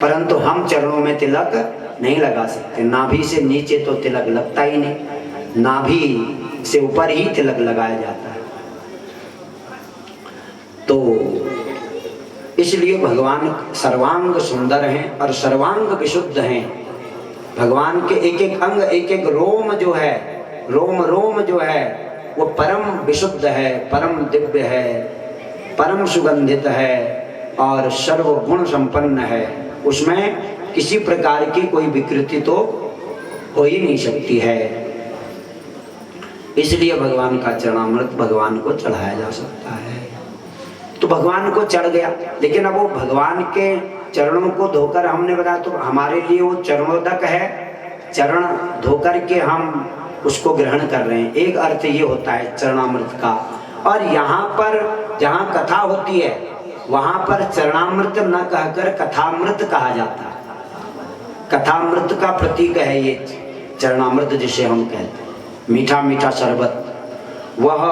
परंतु हम चरणों में तिलक नहीं लगा सकते। नाभि से नीचे तो तिलक लगता ही नहीं, नाभि से ऊपर ही तिलक लगाया जाता है। तो इसलिए भगवान सर्वांग सुंदर हैं और सर्वांग विशुद्ध हैं। भगवान के एक एक अंग, एक एक रोम जो है, रोम रोम जो है वो परम विशुद्ध है, परम दिव्य है, परम सुगंधित है और सर्वगुण संपन्न है। उसमें किसी प्रकार की कोई विकृति तो हो ही नहीं सकती है। इसलिए भगवान का चरणामृत भगवान को चढ़ाया जा सकता है। तो भगवान को चढ़ गया, लेकिन अब वो भगवान के चरणों को धोकर, हमने बताया तो हमारे लिए वो चरणोदक है, चरण धोकर के हम उसको ग्रहण कर रहे हैं। एक अर्थ ये होता है चरणामृत का। और यहाँ पर जहाँ कथा होती है वहाँ पर चरणामृत न कहकर कथामृत कहा जाता है। कथामृत का प्रतीक है ये चरणामृत, जिसे हम कहते हैं मीठा मीठा शरबत। वह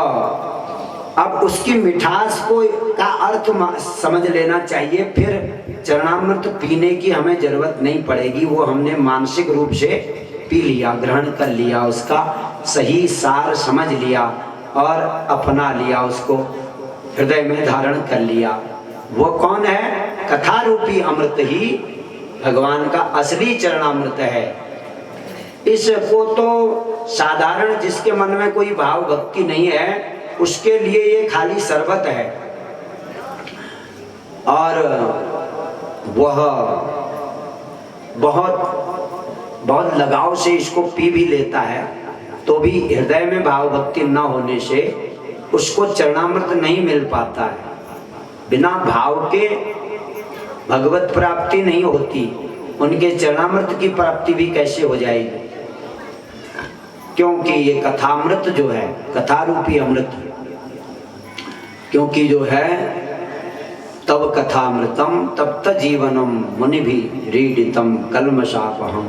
अब उसकी मिठास को का अर्थ समझ लेना चाहिए, फिर चरणामृत पीने की हमें जरूरत नहीं पड़ेगी। वो हमने मानसिक रूप से पी लिया, ग्रहण कर लिया, उसका सही सार समझ लिया और अपना लिया, उसको हृदय में धारण कर लिया। वो कौन है? कथा रूपी अमृत ही भगवान का असली चरणामृत है। इसको तो साधारण जिसके मन में कोई भाव भक्ति नहीं है उसके लिए ये खाली शरबत है, और वह बहुत लगाव से इसको पी भी लेता है, तो भी हृदय में भाव भक्ति न होने से उसको चरणामृत नहीं मिल पाता है। बिना भाव के भगवत प्राप्ति नहीं होती, उनके चरणामृत की प्राप्ति भी कैसे हो जाएगी? क्योंकि ये कथामृत जो है, कथा रूपी अमृत, क्योंकि जो है तब कथामृतम तप्त जीवनम मुनि भी रीडितम कल्मषापहम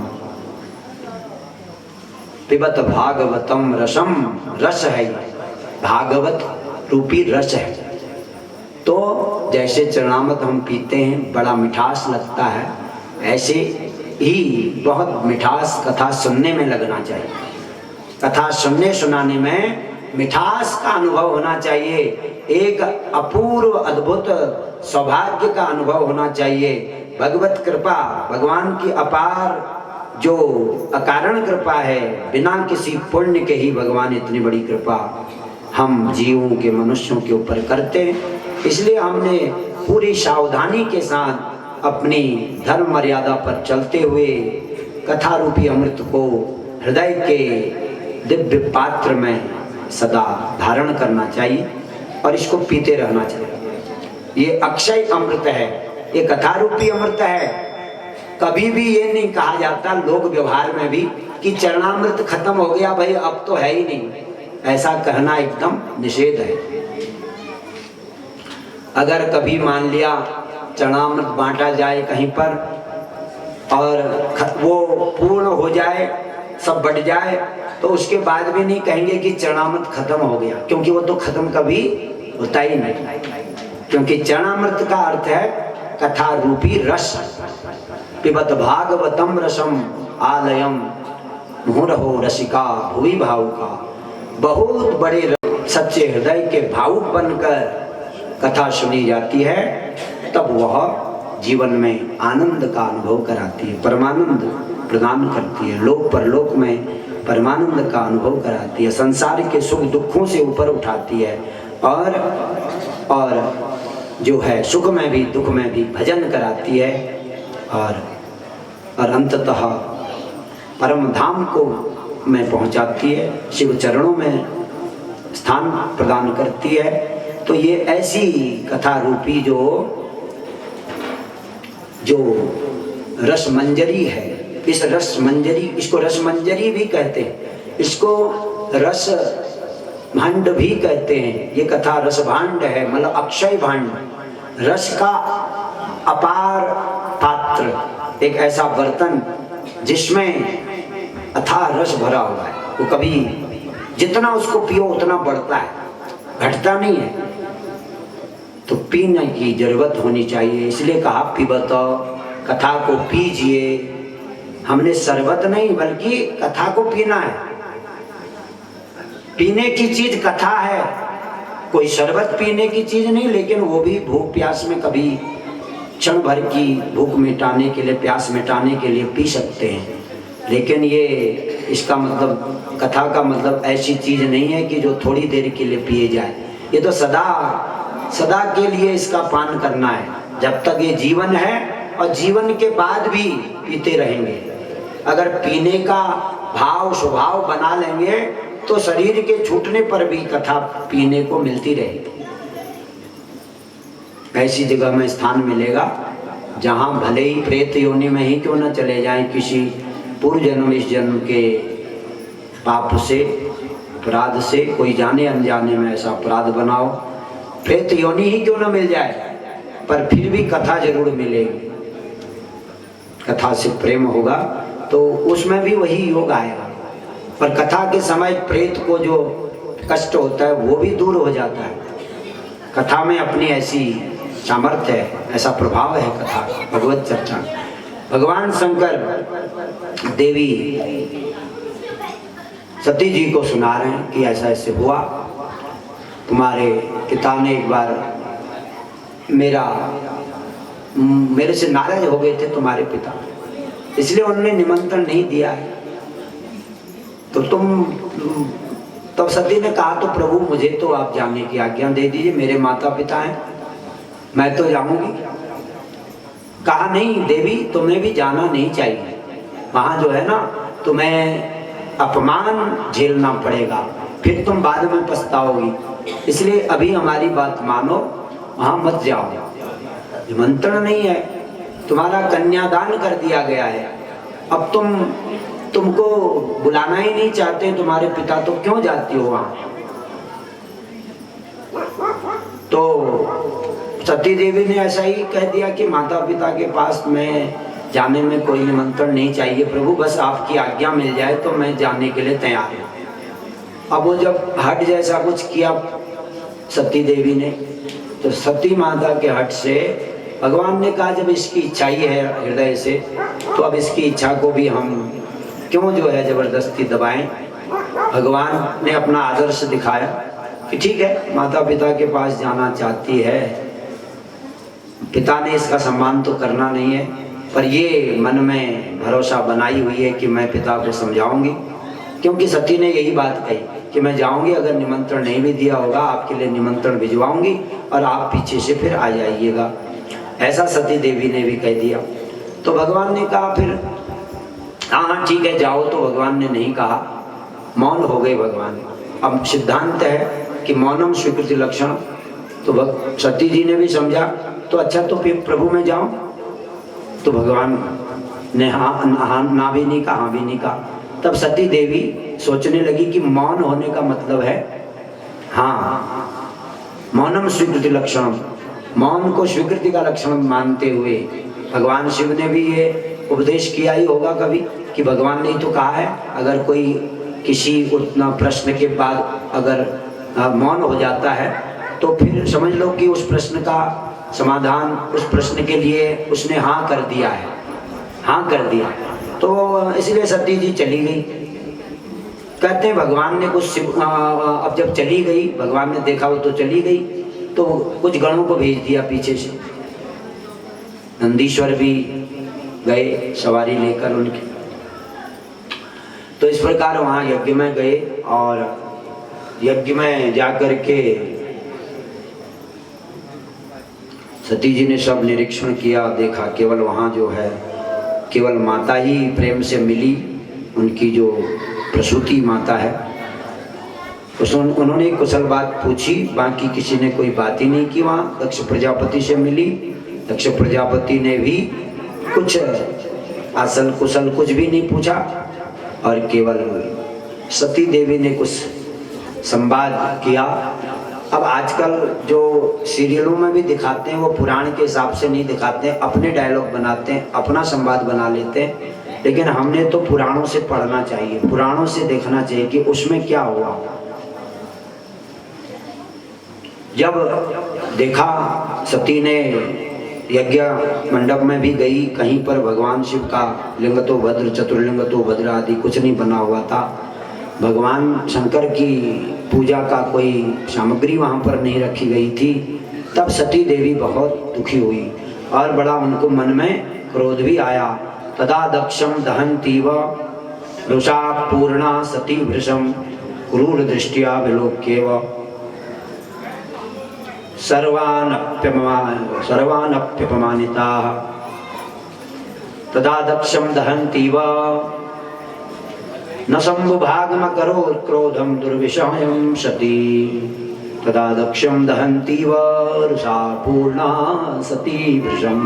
पिबत भागवतम रसम। रस है, भागवत रूपी रस है। तो जैसे चरणामृत हम पीते हैं बड़ा मिठास लगता है, ऐसे ही बहुत मिठास कथा सुनने में लगना चाहिए। कथा सुनने सुनाने में मिठास का अनुभव होना चाहिए, एक अपूर्व अद्भुत सौभाग्य का अनुभव होना चाहिए। भगवत कृपा, भगवान की अपार जो अकारण कृपा है, बिना किसी पुण्य के ही भगवान इतनी बड़ी कृपा हम जीवों के, मनुष्यों के ऊपर करते हैं। इसलिए हमने पूरी सावधानी के साथ अपनी धर्म मर्यादा पर चलते हुए कथा रूपी अमृत को हृदय के दिव्य पात्र में सदा धारण करना चाहिए और इसको पीते रहना चाहिए। ये अक्षय अमृत है, ये कथा रूपी अमृत है। कभी भी ये नहीं कहा जाता लोक व्यवहार में भी कि चरणामृत खत्म हो गया भाई, अब तो है ही नहीं, ऐसा कहना एकदम निषेध है। अगर कभी मान लिया चरणामृत बांटा जाए कहीं पर और वो पूर्ण हो जाए, सब बट जाए, तो उसके बाद भी नहीं कहेंगे कि चरणामृत खत्म हो गया, क्योंकि वो तो खत्म कभी होता ही नहीं। क्योंकि चरणामृत का अर्थ है कथा रूपी रस। पिबत भागवतम रसम आलयम मुहुरहो रसिका भुवि भावुका। बहुत बड़े सच्चे हृदय के भावुक बनकर कथा सुनी जाती है, तब वह जीवन में आनंद का अनुभव कराती है, परमानंद प्रदान करती है, लोक परलोक में परमानंद का अनुभव कराती है, संसार के सुख दुखों से ऊपर उठाती है और जो है सुख में भी दुख में भी भजन कराती है और अंततः परम धाम को में पहुंचाती है, शिव चरणों में स्थान प्रदान करती है। तो ये ऐसी कथा रूपी जो रसमंजरी है, इस रसमंजरी, इसको रसमंजरी भी कहते हैं, इसको रस भांड भी कहते हैं। ये कथा रस भांड है, मतलब अक्षय भांड, रस का अपार पात्र, एक ऐसा बर्तन जिसमें अथाह रस भरा हुआ है। वो कभी जितना उसको पियो उतना बढ़ता है, घटता नहीं है। तो पीने की जरूरत होनी चाहिए, इसलिए कहा पिबत कथा को पीजिए। हमने शरबत नहीं बल्कि कथा को पीना है। पीने की चीज कथा है, कोई शरबत पीने की चीज नहीं, लेकिन वो भी भूख प्यास में कभी क्षण भर की भूख मिटाने के लिए, प्यास मिटाने के लिए पी सकते हैं। लेकिन ये इसका मतलब, कथा का मतलब ऐसी चीज नहीं है कि जो थोड़ी देर के लिए पिए जाए। ये तो सदा सदा के लिए इसका पान करना है, जब तक ये जीवन है, और जीवन के बाद भी पीते रहेंगे। अगर पीने का भाव स्वभाव बना लेंगे तो शरीर के छूटने पर भी कथा पीने को मिलती रहेगी। ऐसी जगह में स्थान मिलेगा जहां भले ही प्रेत योनि में ही क्यों न चले जाएं, किसी पूर्व जन्म इस जन्म के पाप से, अपराध से, कोई जाने अनजाने में ऐसा अपराध बनाओ, प्रेत योनि ही क्यों न मिल जाए, पर फिर भी कथा जरूर मिलेगी। कथा से प्रेम होगा तो उसमें भी वही योग आएगा। पर कथा के समय प्रेत को जो कष्ट होता है वो भी दूर हो जाता है। कथा में अपनी ऐसी सामर्थ्य है, ऐसा प्रभाव है कथा भगवत चर्चा। भगवान शंकर देवी सती जी को सुना रहे हैं कि ऐसा ऐसे हुआ, तुम्हारे पिता ने एक बार मेरे से नाराज हो गए थे तुम्हारे पिता, इसलिए उन्होंने निमंत्रण नहीं दिया है। तो तब सती ने कहा तो प्रभु मुझे तो आप जाने की आज्ञा दे दीजिए, मेरे माता पिता हैं, मैं तो जाऊंगी। कहा नहीं देवी, तुम्हें भी जाना नहीं चाहिए, वहां जो है ना तुम्हें अपमान झेलना पड़ेगा, फिर तुम बाद में पछताओगी, इसलिए अभी हमारी बात मानो, वहां मत जाओ। निमंत्रण नहीं है, तुम्हारा कन्यादान कर दिया गया है, अब तुमको बुलाना ही नहीं चाहते तुम्हारे पिता, तो क्यों जाती हो वहां। तो सती देवी ने ऐसा ही कह दिया कि माता पिता के पास मैं जाने में कोई निमंत्रण नहीं चाहिए प्रभु, बस आपकी आज्ञा मिल जाए तो मैं जाने के लिए तैयार हूँ। अब वो जब हट जैसा कुछ किया सती देवी ने, तो सती माता के हट से भगवान ने कहा जब इसकी इच्छा ही है हृदय से, तो अब इसकी इच्छा को भी हम क्यों जो है जबरदस्ती दबाएं। भगवान ने अपना आदर्श दिखाया कि ठीक है, माता पिता के पास जाना चाहती है, पिता ने इसका सम्मान तो करना नहीं है, पर ये मन में भरोसा बनाई हुई है कि मैं पिता को समझाऊंगी, क्योंकि सती ने यही बात कही कि मैं जाऊंगी, अगर निमंत्रण नहीं भी दिया होगा आपके लिए निमंत्रण भिजवाऊंगी और आप पीछे से फिर आ जाइएगा, ऐसा सती देवी ने भी कह दिया। तो भगवान ने कहा फिर हाँ ठीक है जाओ, तो भगवान ने नहीं कहा, मौन हो गए भगवान। अब सिद्धांत है कि मौनम स्वीकृति लक्षण, तो सती जी ने भी समझा तो अच्छा तो फिर प्रभु में जाओ, तो भगवान ने हाँ ना भी नहीं कहा, हाँ भी नहीं कहा। तब सती देवी सोचने लगी कि मौन होने का मतलब है हाँ, मौनम स्वीकृति लक्षण, मौन को स्वीकृति का लक्षण मानते हुए भगवान शिव ने भी ये उपदेश किया ही होगा कभी कि भगवान ने ही तो कहा है, अगर कोई किसी उतना प्रश्न के बाद अगर मौन हो जाता है तो फिर समझ लो कि उस प्रश्न का समाधान, उस प्रश्न के लिए उसने हाँ कर दिया है, हाँ कर दिया। तो इसलिए सती जी चली गई। कहते हैं भगवान ने कुछ अब जब चली गई, भगवान ने देखा वो तो चली गई, तो कुछ गणों को भेज दिया पीछे से, नंदीश्वर भी गए सवारी लेकर उनकी। तो इस प्रकार वहां यज्ञ में गए और यज्ञ में जाकर के सती जी ने सब निरीक्षण किया, देखा केवल वहां जो है केवल माता ही प्रेम से मिली, उनकी जो प्रसूति माता है उन्होंने कुशल बात पूछी, बाकी किसी ने कोई बात ही नहीं की। वहाँ दक्ष प्रजापति से मिली, दक्ष प्रजापति ने भी कुछ असल कुशल कुछ भी नहीं पूछा, और केवल सती देवी ने कुछ संवाद किया। अब आजकल जो सीरियलों में भी दिखाते हैं वो पुराण के हिसाब से नहीं दिखाते हैं, अपने डायलॉग बनाते हैं, अपना संवाद बना लेते हैं। लेकिन हमने तो पुराणों से पढ़ना चाहिए, पुराणों से देखना चाहिए कि उसमें क्या हुआ। जब देखा सती ने यज्ञ मंडप में भी गई, कहीं पर भगवान शिव का लिंग तो भद्र, चतुर्लिंग तो भद्र आदि कुछ नहीं बना हुआ था। भगवान शंकर की पूजा का कोई सामग्री वहाँ पर नहीं रखी गई थी। तब सती देवी बहुत दुखी हुई और बड़ा उनको मन में क्रोध भी आया। तदा दक्षम दहन्तीव रुषा पूर्णा सती भृशम क्रूर दृष्टिया विलोक्येव सर्वानप्यपमानिताः। तदा दक्षम दहन्तीव न शम्भुभागमकरोत् क्रोधं दुर्विषयं सती। तदा दक्षम दहन्तीव रुषा पूर्णा सती भृशम।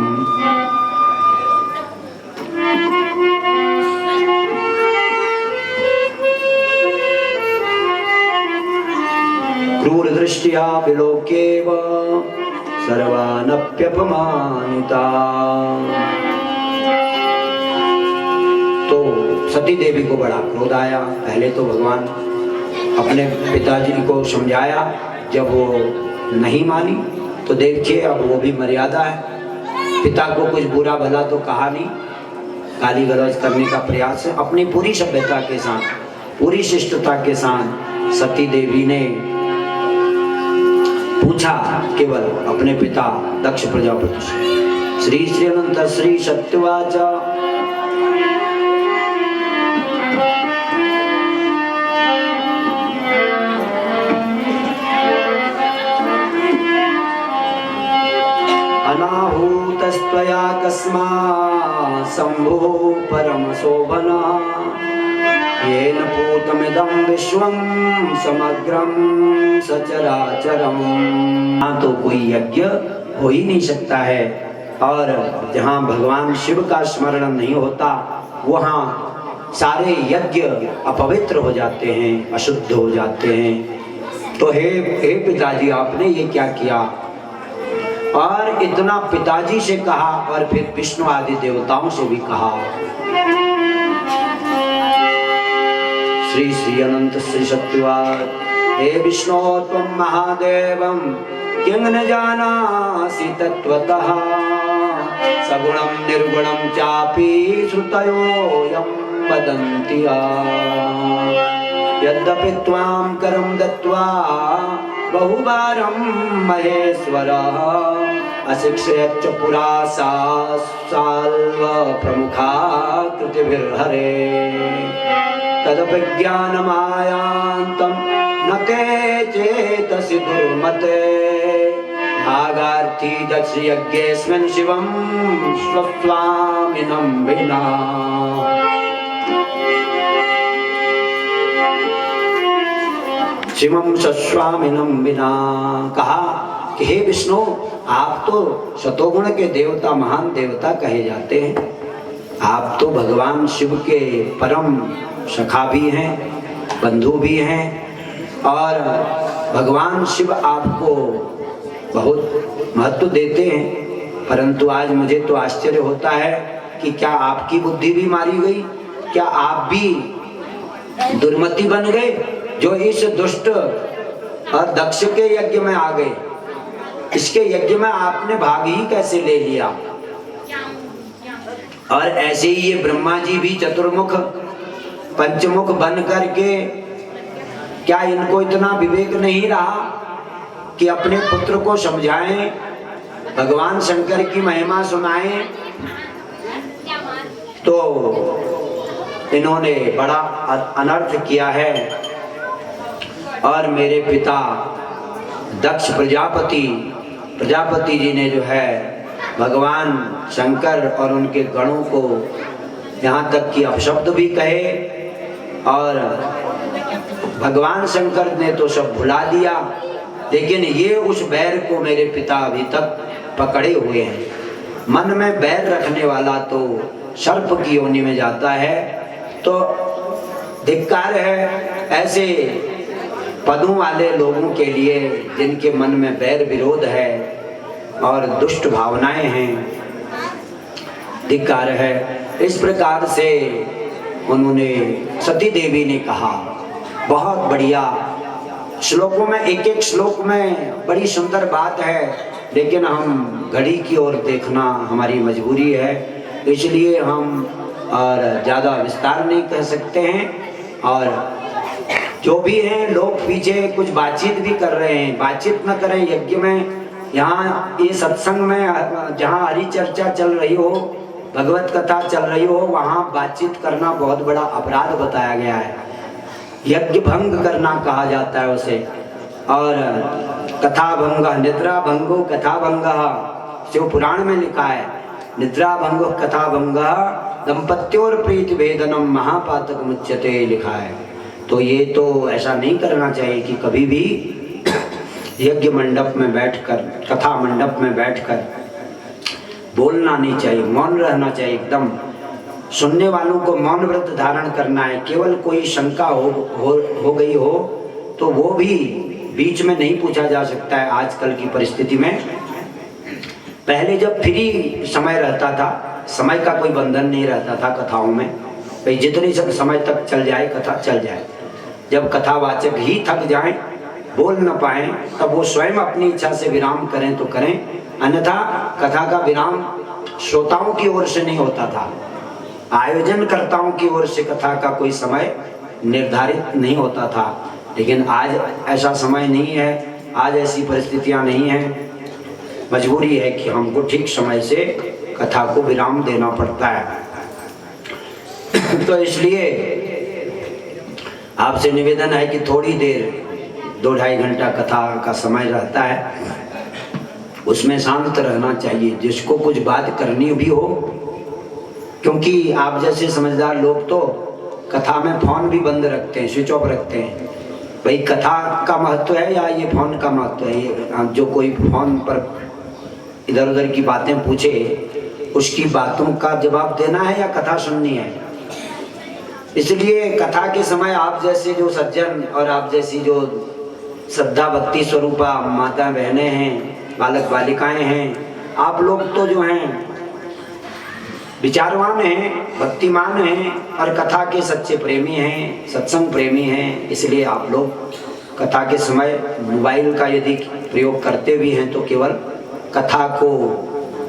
क्रूर दृष्टिया विलोक्येव सर्वानप्यपमानिता। तो सती देवी को बड़ा क्रोध आया। पहले तो भगवान अपने पिताजी को समझाया, जब वो नहीं मानी तो देखिए अब वो भी मर्यादा है। पिता को कुछ बुरा भला तो कहा नहीं, गाली गलौज करने का प्रयास है। अपनी पूरी सभ्यता के साथ, पूरी शिष्टता के साथ सती देवी ने पूछा केवल अपने पिता दक्ष प्रजापति से। श्री श्री अनंत श्री सत्यवाच अनाहूतस्त्वया कस्मात् शम्भो परम शोभना येन पूतमिदं विश्वं समग्रं सचराचरम्। यहाँ तो कोई यज्ञ हो ही नहीं सकता है, और जहाँ भगवान शिव का स्मरण नहीं होता वहाँ सारे यज्ञ अपवित्र हो जाते हैं, अशुद्ध हो जाते हैं। तो हे पिताजी, आपने ये क्या किया? और इतना पिताजी से कहा और फिर विष्णु आदि देवताओं से भी कहा। श्री श्री अनंत श्री सत्यवाच हे विष्णु त्वं महादेवं किं न जानासि तत्त्वतः सगुणं निर्गुणं चापि श्रुतयोऽयं वदन्ति यद्यपि त्वां करं दत्त्वा बहुवारं महेश्वरः अशिक्षयच्च पुरा साल्वप्रमुखा कृतिभिर्हरे तदभिज्ञानमायान्तं न ते चेतसि दुर्मते भागार्थी दक्ष यज्ञेऽस्मिन् शिवं स्वस्वामिनं विना। शिवं सस्वामिनं विना। कहा कि हे विष्णु, आप तो शतोगुण के देवता, महान देवता कहे जाते हैं। आप तो भगवान शिव के परम सखा भी हैं, बंधु भी हैं, और भगवान शिव आपको बहुत महत्व देते हैं। परंतु आज मुझे तो आश्चर्य होता है कि क्या आपकी बुद्धि भी मारी गई? क्या आप भी दुर्मति बन गए जो इस दुष्ट और दक्ष के यज्ञ में आ गए? इसके यज्ञ में आपने भाग ही कैसे ले लिया? और ऐसे ही ये ब्रह्मा जी भी चतुर्मुख पंचमुख बन करके, क्या इनको इतना विवेक नहीं रहा कि अपने पुत्र को समझाएं, भगवान शंकर की महिमा सुनाएं? तो इन्होंने बड़ा अनर्थ किया है। और मेरे पिता दक्ष प्रजापति जी ने जो है भगवान शंकर और उनके गणों को यहाँ तक कि अपशब्द भी कहे, और भगवान शंकर ने तो सब भुला दिया, लेकिन ये उस बैर को मेरे पिता अभी तक पकड़े हुए हैं। मन में बैर रखने वाला तो सर्प की योनि में जाता है। तो धिक्कार है ऐसे पदों वाले लोगों के लिए जिनके मन में बैर विरोध है और दुष्ट भावनाएं हैं। धिक्कार है। इस प्रकार से उन्होंने सती देवी ने कहा। बहुत बढ़िया श्लोकों में, एक एक श्लोक में बड़ी सुंदर बात है। लेकिन हम घड़ी की ओर देखना हमारी मजबूरी है, इसलिए हम और ज़्यादा विस्तार नहीं कर सकते हैं। और जो भी हैं लोग पीछे कुछ बातचीत भी कर रहे हैं, बातचीत न करें यज्ञ में। यहाँ ये सत्संग में जहाँ हरि चर्चा चल रही हो, भगवत कथा चल रही हो, वहाँ बातचीत करना बहुत बड़ा अपराध बताया गया है। यज्ञ भंग करना कहा जाता है उसे। और कथा भंग निद्रा भंगो कथा भंग, शिव पुराण में लिखा है निद्रा भंगो कथा भंग दंपत्योर प्रीति भेदनम महापातक मुच्यते लिखा है। तो ये तो ऐसा नहीं करना चाहिए कि कभी भी यज्ञ मंडप में बैठकर, कथा मंडप में बैठकर बोलना नहीं चाहिए, मौन रहना चाहिए एकदम। सुनने वालों को मौन व्रत धारण करना है। केवल कोई शंका हो गई हो तो वो भी बीच में नहीं पूछा जा सकता है आजकल की परिस्थिति में। पहले जब फ्री समय रहता था, समय का कोई बंधन नहीं रहता था कथाओं में, भाई जितने समय तक चल जाए कथा चल जाए। जब कथावाचक ही थक जाएं, बोल न पाए, तब वो स्वयं अपनी इच्छा से विराम करें तो करें, अन्यथा कथा का विराम श्रोताओं की ओर से नहीं होता था, आयोजनकर्ताओं की ओर से कथा का कोई समय निर्धारित नहीं होता था। लेकिन आज ऐसा समय नहीं है, आज ऐसी परिस्थितियां नहीं हैं। मजबूरी है कि हमको ठीक समय से कथा को विराम देना पड़ता है। तो इसलिए आपसे निवेदन है कि थोड़ी देर 2-2.5 घंटा कथा का समय रहता है, उसमें शांत रहना चाहिए। जिसको कुछ बात करनी भी हो, क्योंकि आप जैसे समझदार लोग तो कथा में फोन भी बंद रखते हैं, स्विच ऑफ रखते हैं। भाई कथा का महत्व है या ये फोन का महत्व है? ये जो कोई फोन पर इधर उधर की बातें पूछे, उसकी बातों का जवाब देना है या कथा सुननी है? इसलिए कथा के समय आप जैसे जो सज्जन और आप जैसी जो श्रद्धा भक्ति स्वरूपा माता बहनें हैं, बालक बालिकाएं हैं, आप लोग तो जो हैं विचारवान हैं, भक्तिमान हैं और कथा के सच्चे प्रेमी हैं, सत्संग प्रेमी हैं। इसलिए आप लोग कथा के समय मोबाइल का यदि प्रयोग करते भी हैं तो केवल कथा को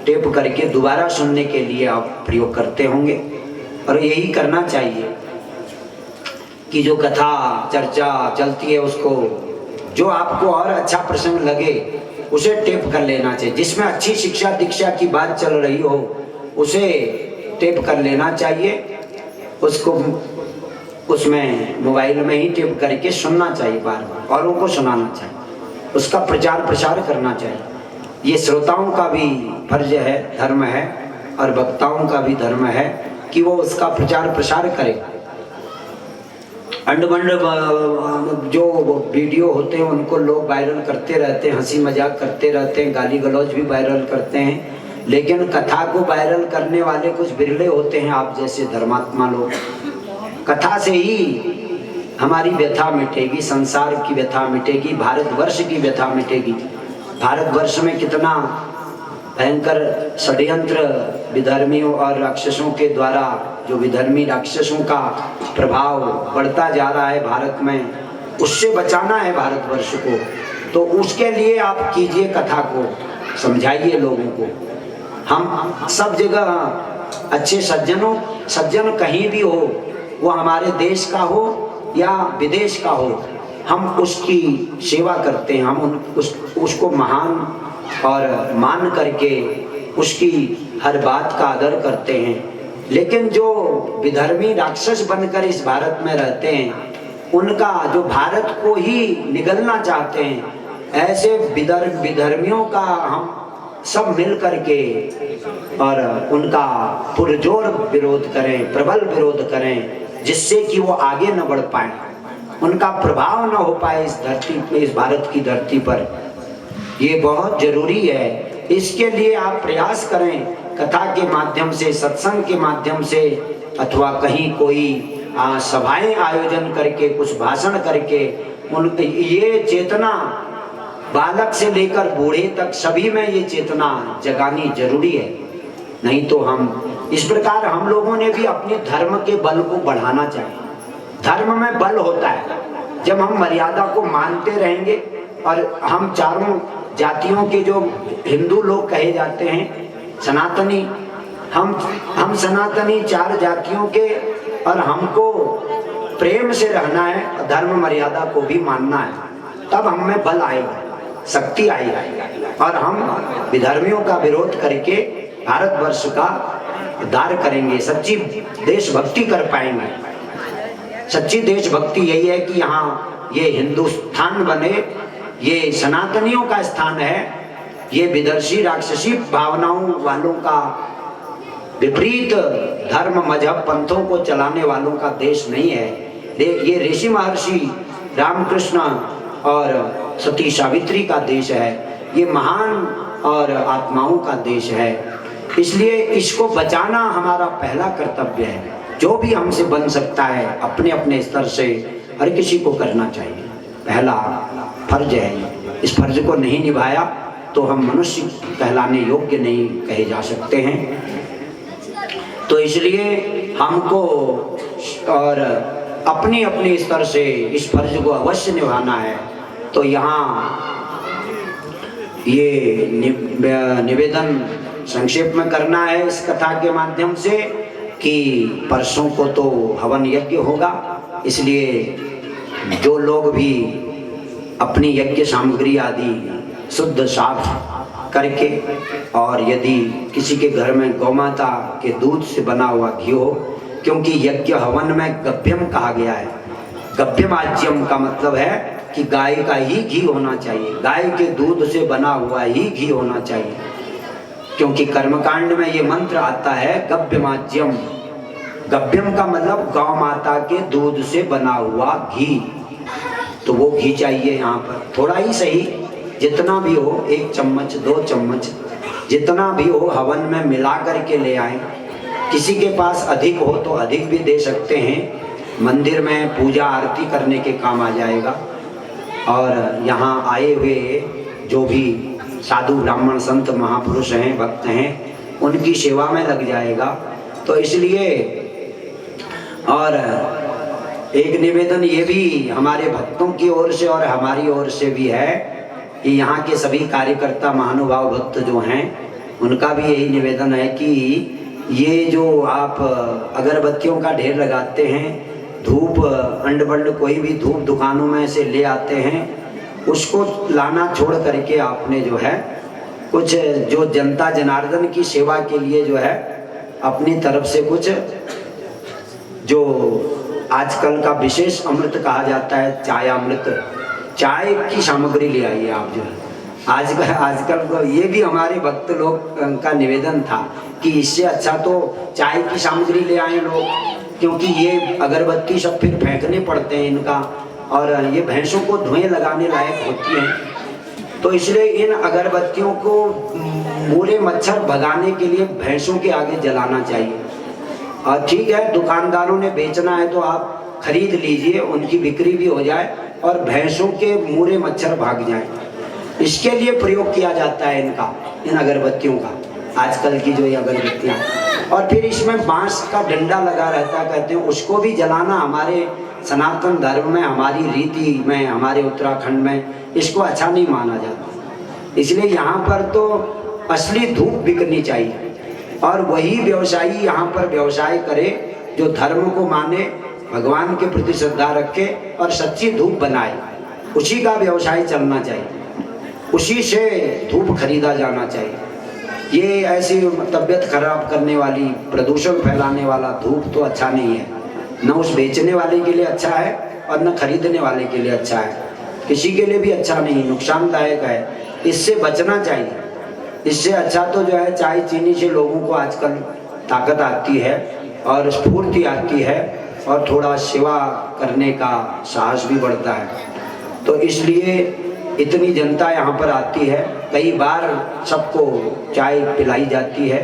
टेप करके दोबारा सुनने के लिए आप प्रयोग करते होंगे। और यही करना चाहिए कि जो कथा चर्चा चलती है उसको, जो आपको और अच्छा प्रसंग लगे उसे टेप कर लेना चाहिए। जिसमें अच्छी शिक्षा दीक्षा की बात चल रही हो उसे टेप कर लेना चाहिए, उसको उसमें मोबाइल में ही टेप करके सुनना चाहिए, बार बार औरों को सुनाना चाहिए, उसका प्रचार प्रसार करना चाहिए। ये श्रोताओं का भी फर्ज है, धर्म है, और वक्ताओं का भी धर्म है कि वो उसका प्रचार प्रसार करे। अंडबंड जो वीडियो होते हैं उनको लोग वायरल करते रहते हैं, हंसी मजाक करते रहते हैं, गाली गलौज भी वायरल करते हैं, लेकिन कथा को वायरल करने वाले कुछ बिरले होते हैं आप जैसे धर्मात्मा लोग। कथा से ही हमारी व्यथा मिटेगी, संसार की व्यथा मिटेगी, भारतवर्ष की व्यथा मिटेगी। भारतवर्ष में कितना भयंकर षड्यंत्र विधर्मियों और राक्षसों के द्वारा, जो विधर्मी राक्षसों का प्रभाव बढ़ता जा रहा है भारत में, उससे बचाना है भारतवर्ष को। तो उसके लिए आप कीजिए, कथा को समझाइए लोगों को। हम सब जगह अच्छे सज्जन कहीं भी हो, वो हमारे देश का हो या विदेश का हो, हम उसकी सेवा करते हैं, हम उसको महान और मान करके उसकी हर बात का आदर करते हैं। लेकिन जो विधर्मी राक्षस बनकर इस भारत में रहते हैं, उनका जो भारत को ही निगलना चाहते हैं, ऐसे विधर्मियों का हम सब मिल करके और उनका पुरजोर विरोध करें, प्रबल विरोध करें, जिससे कि वो आगे न बढ़ पाए, उनका प्रभाव न हो पाए इस धरती पे, इस भारत की धरती पर। ये बहुत जरूरी है। इसके लिए आप प्रयास करें, कथा के माध्यम से, सत्संग के माध्यम से, अथवा कहीं कोई सभाएं आयोजन करके, कुछ भाषण करके, ये चेतना बालक से लेकर बूढ़े तक सभी में ये चेतना जगानी जरूरी है। नहीं तो हम इस प्रकार, हम लोगों ने भी अपने धर्म के बल को बढ़ाना चाहिए। धर्म में बल होता है, जब हम मर्यादा को मानते रहेंगे, और हम चारों जातियों के जो हिंदू लोग कहे जाते हैं सनातनी, हम सनातनी 4 जातियों के, और हमको प्रेम से रहना है, धर्म मर्यादा को भी मानना है, तब हम में बल आएगा, शक्ति आएगी और हम विधर्मियों का विरोध करके भारतवर्ष का उद्धार करेंगे, सच्ची देशभक्ति कर पाएंगे। सच्ची देशभक्ति यही है कि यहाँ ये हिंदुस्तान बने, ये सनातनियों का स्थान है, ये विदर्शी राक्षसी भावनाओं वालों का, विपरीत धर्म मजहब पंथों को चलाने वालों का देश नहीं है। ये ऋषि महर्षि रामकृष्ण और सती सावित्री का देश है, ये महान और आत्माओं का देश है। इसलिए इसको बचाना हमारा पहला कर्तव्य है। जो भी हमसे बन सकता है अपने अपने स्तर से हर किसी को करना चाहिए, पहला फर्ज है। इस फर्ज को नहीं निभाया तो हम मनुष्य कहलाने योग्य नहीं कहे जा सकते हैं। तो इसलिए हमको और अपने अपने स्तर से इस फर्ज को अवश्य निभाना है। तो यहाँ ये निवेदन संक्षेप में करना है इस कथा के माध्यम से कि परसों को तो हवन यज्ञ होगा, इसलिए जो लोग भी अपनी यज्ञ सामग्री आदि शुद्ध साफ करके, और यदि किसी के घर में गौमाता के दूध से बना हुआ घी हो, क्योंकि यज्ञ हवन में गभ्यम कहा गया है। गभ्यमाज्यम का मतलब है कि गाय का ही घी होना चाहिए, गाय के दूध से बना हुआ ही घी होना चाहिए, क्योंकि कर्मकांड में ये मंत्र आता है गभ्यमाज्यम। गभ्यम का मतलब गौ माता के दूध से बना हुआ घी, तो वो घी चाहिए यहाँ पर, थोड़ा ही सही, जितना भी हो, 1 चम्मच 2 चम्मच जितना भी हो हवन में मिला करके ले आए। किसी के पास अधिक हो तो अधिक भी दे सकते हैं, मंदिर में पूजा आरती करने के काम आ जाएगा, और यहाँ आए हुए जो भी साधु ब्राह्मण संत महापुरुष हैं, भक्त हैं, उनकी सेवा में लग जाएगा। तो इसलिए और एक निवेदन ये भी हमारे भक्तों की ओर से और हमारी ओर से भी है कि यहाँ के सभी कार्यकर्ता महानुभाव भक्त जो हैं उनका भी यही निवेदन है कि ये जो आप अगरबत्तियों का ढेर लगाते हैं, धूप अंड बंड कोई भी धूप दुकानों में से ले आते हैं, उसको लाना छोड़ करके आपने जो है कुछ जो जनता जनार्दन की सेवा के लिए जो है अपनी तरफ से कुछ जो आजकल का विशेष अमृत कहा जाता है, चाय अमृत, चाय की सामग्री ले आइए आप जो है। आजकल को ये भी हमारे भक्त लोग का निवेदन था कि इससे अच्छा तो चाय की सामग्री ले आए लोग, क्योंकि ये अगरबत्ती सब फिर फेंकने पड़ते हैं इनका, और ये भैंसों को धुएं लगाने लायक होती हैं। तो इसलिए इन अगरबत्तियों को मूले मच्छर भगाने के लिए भैंसों के आगे जलाना चाहिए। और ठीक है, दुकानदारों ने बेचना है तो आप खरीद लीजिए, उनकी बिक्री भी हो जाए और भैंसों के मूले मच्छर भाग जाएं। इसके लिए प्रयोग किया जाता है इनका, इन अगरबत्तियों का, आजकल की जो ये अगरबत्तियाँ। और फिर इसमें बांस का डंडा लगा रहता है, कहते हैं उसको भी जलाना हमारे सनातन धर्म में, हमारी रीति में, हमारे उत्तराखंड में इसको अच्छा नहीं माना जाता। इसलिए यहाँ पर तो असली धूप बिकनी चाहिए और वही व्यवसायी यहाँ पर व्यवसाय करे जो धर्म को माने, भगवान के प्रति श्रद्धा रखे और सच्ची धूप बनाए, उसी का व्यवसाय चलना चाहिए, उसी से धूप खरीदा जाना चाहिए। ये ऐसी तबीयत खराब करने वाली, प्रदूषण फैलाने वाला धूप तो अच्छा नहीं है, न उस बेचने वाले के लिए अच्छा है और न खरीदने वाले के लिए अच्छा है, किसी के लिए भी अच्छा नहीं, नुकसानदायक है, इससे बचना चाहिए। इससे अच्छा तो जो है चाय चीनी से लोगों को आजकल ताकत आती है और स्फूर्ति आती है और थोड़ा सेवा करने का साहस भी बढ़ता है। तो इसलिए इतनी जनता यहाँ पर आती है, कई बार सबको चाय पिलाई जाती है,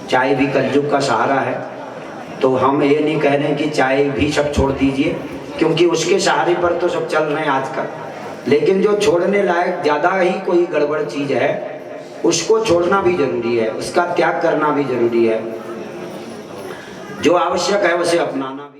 चाय भी कलयुग का सहारा है। तो हम ये नहीं कह रहे कि चाय भी सब छोड़ दीजिए, क्योंकि उसके सहारे पर तो सब चल रहे हैं आजकल, लेकिन जो छोड़ने लायक ज़्यादा ही कोई गड़बड़ चीज़ है उसको छोड़ना भी जरूरी है, उसका त्याग करना भी जरूरी है, जो आवश्यक है उसे अपनाना भी।